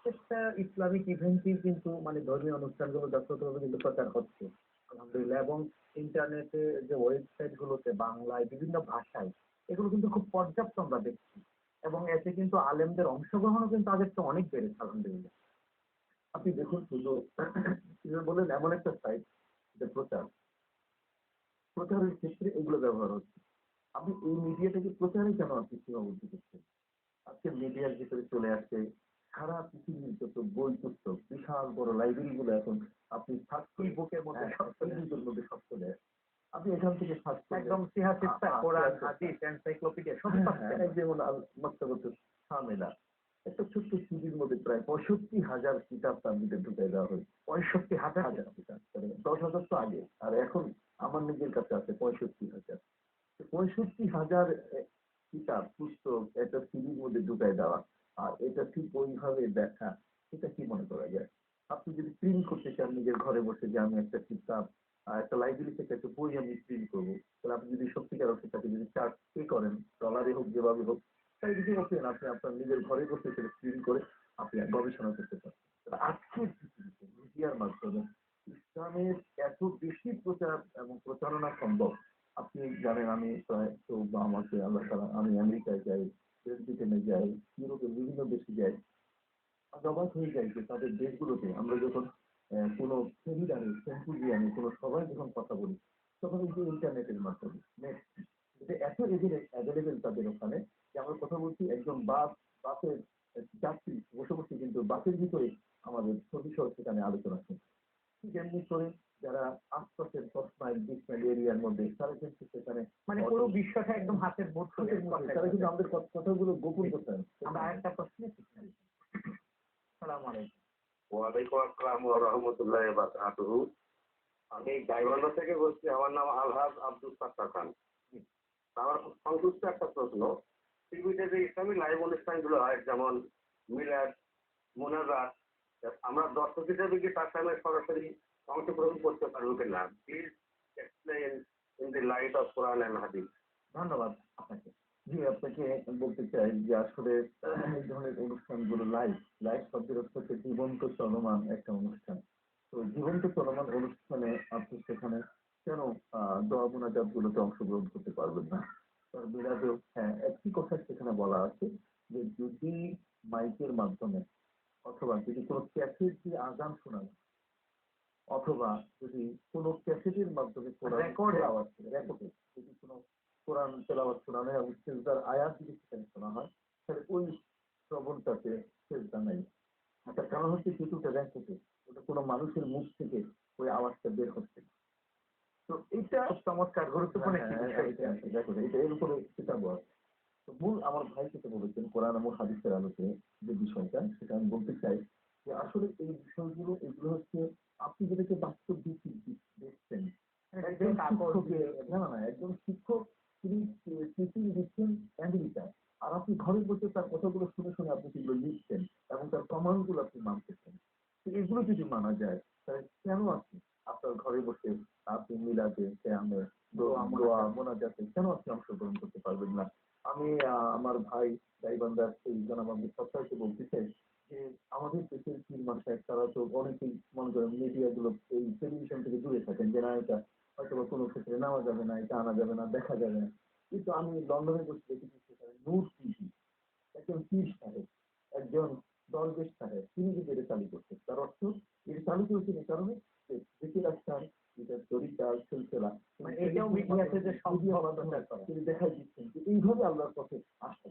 প্রত্যেকটা ইসলামিক ইভেন্টই কিন্তু মানে ধর্মীয় অনুষ্ঠানগুলো যথাযথভাবে কিন্তু প্রচার হচ্ছে আলহামদুলিল্লাহ। এবং ইন্টারনেটে যে ওয়েবসাইট গুলোতে বাংলায় বিভিন্ন ভাষায় এগুলো কিন্তু খুব পর্যাপ্ত আমরা দেখছি। এবং এতে কিন্তু আলেমদের অংশগ্রহণও কিন্তু আগের চেয়ে অনেক বেড়েছে আলহামদুলিল্লাহ। আপনি দেখুন শুধু বলেন এমন একটা সাইট যে প্রচারের ক্ষেত্রে এগুলো ব্যবহার হচ্ছে। আপনি এই মিডিয়াটাকে প্রচারে কেন আপনি সীমাবদ্ধ করছেন? আজকে মিডিয়ার ভিতরে চলে আসছে সারা পৃথিবীর যত বই পুস্তক, বিশাল বড় লাইব্রেরি গুলো এখন আপনি সাতটি বুকের মধ্যে সব মধ্যে সব চলে আসে। আপনি এখান থেকে সার্চ করবেন একদম সিহাসিস্তা কোরআন হাদিস এনসাইক্লোপিডিয়া সব পাচ্ছেন। যেমন মক্তবত শামিলা একটা ছোট্ট সিডির মধ্যে প্রায় 65,000 কিতাব তার ভিতরে ঢুকাই দেওয়া হয়েছে। 65,000 কিতাব, 10,000 তো আগে, আর এখন আমার নিজের কাছে আছে 65,000। 65,000 কিতাব পুস্তক একটা সিডির মধ্যে ঢুকাই দেওয়া আর এটা ঠিক ওইভাবে দেখা, এটা কি মনে করা যায়? আপনি যদি প্রিন্ট করতে চান নিজের ঘরে বসে যে আমি একটা কিতাব একটা লাইব্রেরি থেকে একটা বই আমি প্রিন্ট করবো, তাহলে আপনি যদি সত্যিকার অর্থে তাকে যদি চার্জ পে করেন, ডলারে হোক যেভাবে হোক, তাই যদি বলছেন আপনি আপনার নিজের ঘরে বসে সেটা প্রিন্ট করে আপনি গবেষণা করতে পারেন। আজকের পৃথিবীতে মিডিয়ার মাধ্যমে ইসলামের এত বেশি প্রচার এবং প্রচারণা সম্ভব। আপনি জানেন আমি প্রায় তো আমাকে আল্লাহ তাআলা, আমি আমেরিকায় যাই, ব্রিটেনে যাই, ইউরোপের বিভিন্ন দেশে যাই, অবাক হয়ে যাই যে তাদের দেশগুলোতে আমরা যখন কোনো সেমিনারে সিম্পোজিয়ামে কোনো সবাই যখন কথা বলি তখন এই যে ইন্টারনেটের মাধ্যমে নেট এটা এত অ্যাভেলেবেল তাদের ওখানে যে আমরা কথা বলছি একজন বাসের যাত্রী বসে বসে কিন্তু বাসের ভিতরে আমাদের ছবি সহ সেখানে আলোচনা শুনছে। ঠিক এমনি করে যারা আশপাশের 10 মাইল 20 মাইল এরিয়ার মধ্যে তারা কিন্তু সেখানে মানে পুরো বিশ্বটা একদম হাতের মুঠোয়, তারা কিন্তু আমাদের কথাগুলো গোপন করতে হয়। আমরা আরেকটা প্রশ্ন ওয়ালাইকুম আসসালাম ওয়া রাহমাতুল্লাহি ওয়া বারাকাতুহু। আমি গাইবান্ধা থেকে বলছি, আমার নাম আলহাজ আব্দুল সাত্তার খান। আমার খুব সংক্ষিপ্ত একটা প্রশ্ন, টিভিতে যে ইসলামী লাইভ অনুষ্ঠানগুলো হয় যেমন মিলাদ, মুনাজাত, আমরা দর্শক হিসেবে কি তার সামনে সরাসরি অংশগ্রহণ করতে পারবো কিনা? Please explain in the light of Quran and Hadith. ধন্যবাদ আপনাকে। জি, আপনাকে বলতে চাই যে আসলে এই ধরনের অনুষ্ঠানগুলো লাইভ লাইভ শব্দের অর্থ হচ্ছে জীবন্ত চলমান একটা অনুষ্ঠান। তো জীবন্ত চলমান অনুষ্ঠানে আপনি সেখানে কেন দোয়া মোনাজাত গুলোতে অংশগ্রহণ করতে পারবেন না? তার বিরাজেও হ্যাঁ একটি কথা সেখানে বলা আছে যে যদি মাইকের মাধ্যমে অথবা যদি কোনো ক্যাসেট দিয়ে আজান শোনানো অথবা যদি কোনো ক্যাসেটের মাধ্যমে রেকর্ডে যদি কোনো কোরআন তেলাওয়াত শোনানো হয় এবং সেজদার আয়াত যদি সেখানে শোনা হয় তাহলে ওই শ্রবণটাতে সেজদা নাই। তার কারণ হচ্ছে কিছুটা রেকর্ডে ওটা কোনো মানুষের মুখ থেকে ওই আওয়াজটা বের হচ্ছে। তো এইটা চমৎকার গুরুত্বপূর্ণ একটি বিষয়। দেখো এটা এর উপরে সেটা বল। তো মূল আমার ভাই যেটা বলেছেন কোরআন এবং হাদিসের আলোকে যে বিষয়টা সেটা আমি বলতে চাই যে আসলে এই বিষয়গুলো এগুলো হচ্ছে আপনি যেটাকে বাস্তব দেখছেন একজন শিক্ষকের না না না একজন শিক্ষক তিনি টিচিং দিচ্ছেন আমেরিকায় আর আপনি ঘরে বসে তার কথাগুলো শুনে শুনে আপনি সেগুলো লিখছেন এবং তার প্রমাণগুলো আপনি মানতেছেন। তো এগুলো যদি মানা যায় তাহলে কেন আপনি আপনার ঘরে বসে আপনি মিলাদে কেয়ামে দোয়া মোনাজাতে কেন আপনি অংশগ্রহণ করতে পারবেন না? আমি আমার ভাই গাইবান্ধার সেই জনাব আব্দুল সত্তারকে বলতে চাই যে আমাদের দেশের পীর মাসায়েখ তারা তো অনেকেই মনে করেন মিডিয়া গুলো এই টেলিভিশন থেকে দূরে থাকেন যে না এটা হয়তো কোনো ক্ষেত্রে নেওয়া যাবে না, এটা আনা যাবে না, দেখা যাবে না। কিন্তু আমি লন্ডনে বসে দেখেছি সেখানে নূর টিভি একজন পীর সাহেব একজন দরবেশ সাহেব তিনি কিন্তু এটা চালু করছেন। তার অর্থ এটা চালু করেছেন এই কারণে যে দেখে রাখছেন এটা তরিকা সিলসিলা এটাও মিডিয়াতে যে সম্ভব তিনি দেখাই দিচ্ছেন যে এইভাবে আল্লাহর পথে আসতে